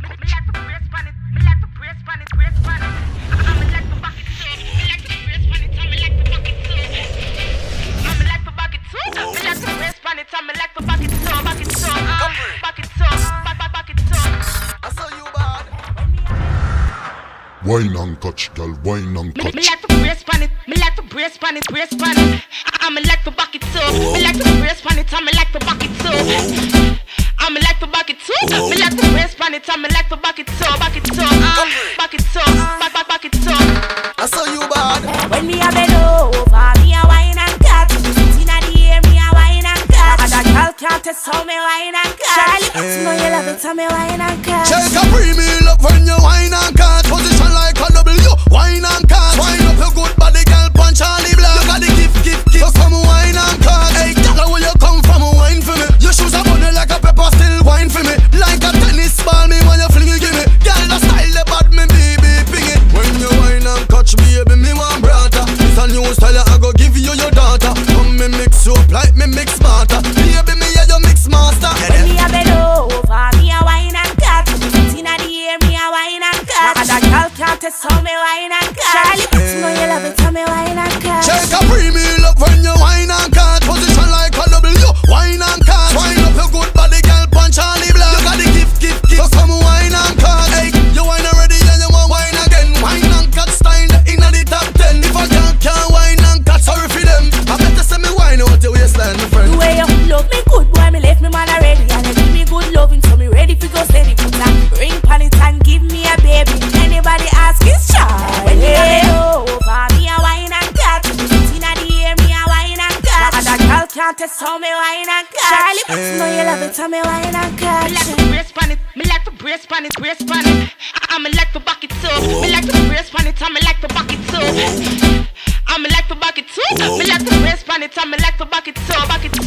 like to brace on it. Me like to brace on it, brace on it. Me like to back it up. Me like to brace on it, and me like to back it up. Me like to back it up. Me like to brace on it, and me like to back it up, back it up, back it up, back it up. I saw you bad. Wine and catch, girl, wine and catch. Me like to brace on it. Me like to brace on it, brace on it. Me like to back it up. Me like to brace on it, and me like to back it up. Me like to back it up. Me like to brace on it, and me like to back it up, back it up, back it up, back it up. I saw you bad. When me a bend over, me a wine and catch. Inna the air, me a wine and catch. And a girl can't test how me wine and catch. Charlie, know you love it, how me wine and catch. Check CAPRI, me love when you wine and catch. Position like a W, wine and catch. Wine up your good body, girl, punch Charly Black. You got the gift. So come wine and catch. Hey, girl, where you come from, wine for me. Your shoes are bunny like a pepper, still wine for me. Like a tennis ball, me when you fling it, give me. Girl, the style, the bad, me baby, ping it. When you wine and catch, baby, me want brother. It's a new style, I go give you your daughter. Come me mix you up like me mix smarter. Baby, me a your mix master. When me a bend over, me a wine and catch. Inna the air, me a wine and catch. And a girl can't test how me wine and catch. Charlie, know you love it, how me wine and catch. Check CAPRI, me love when you wine and catch. Position like a W, wine and catch. Wine up your good body, girl, punch Charly Black. You got the gift. So come wine and catch. Hey, you wine already and you want wine again. Wine and catch style inna the top 10. If a girl can't wine and catch, sorry for them. I better say me wine out your waistline, my friend. The way you love me good, boy, me left me man already. And you give me good loving, so me ready for go steady. Put a ring pan it and give me a baby. Anybody ask is Charlie. When me a bend over, me a wine and catch. Inna the air, me a wine and catch. And a girl can't test how me wine and catch. Charlie, know you love it, how me wine and catch. Me like to brace on it. Me like to brace on it, brace on it. Me like to back it up. Me like to brace on it, and me like to back it up. Me like to back it up. Me like to brace on it, and me like to back it up, back it up,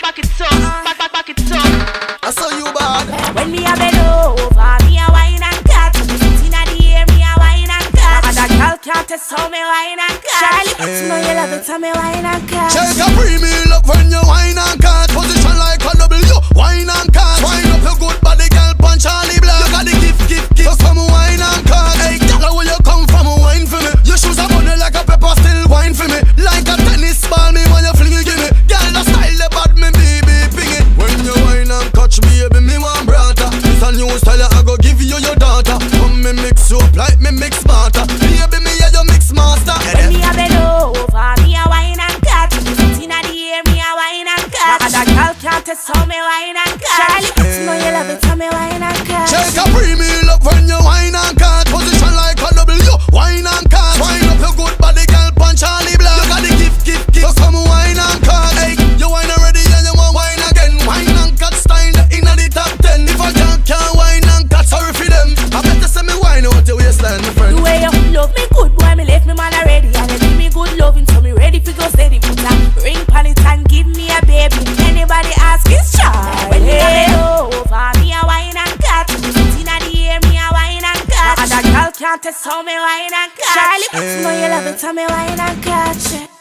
back it up, back it up. I saw you bad. When me a bend over, me a wine and catch. Inna the air, me a wine and catch. And a girl can't test how me wine and catch. Charlie, know you love it, how me wine and catch. Check CAPRI, me love when you wine and catch. Position like a W, wine and catch. Wine up your good body, girl, punch Charly Black. You got the gift. So come wine and catch. Hey, girl, where you come from, wine for me. Your shoes are bunny like a pepper, still wine for me. Like a tennis ball, me when you fling it, give me. Girl, the style, the bad, me baby, ping it. When you wine and catch, baby, me want brother. It's a new style, I go give you your daughter. Come me mix you up like me mix smarter. Baby, me a your mix master. When me a bend over, me a wine and catch. Inna the air, me a wine and catch. And a girl can't test how me wine and catch. Charlie, know you love it, how me wine and catch. Check CAPRI, me love when you wine and catch. Position like a W, wine and catch. Wine up your good body, girl, punch Charly Black. You got the gift. So come wine and catch. Hey, you wine already and you want wine again. Wine and catch style inna the top 10. If a girl can't wine and catch, sorry for them. I better say me wine out your waistline, my friend. The way you love me good, boy, me left me man already. And you give me good loving, so me ready for go steady. Put a ring pan it and give me a baby. Anybody ask is Charlie. When me a bend over, me a wine and catch. Inna the air, me a wine and catch. And a girl can't test how me wine and catch. Charlie, know you love it, how me wine and catch.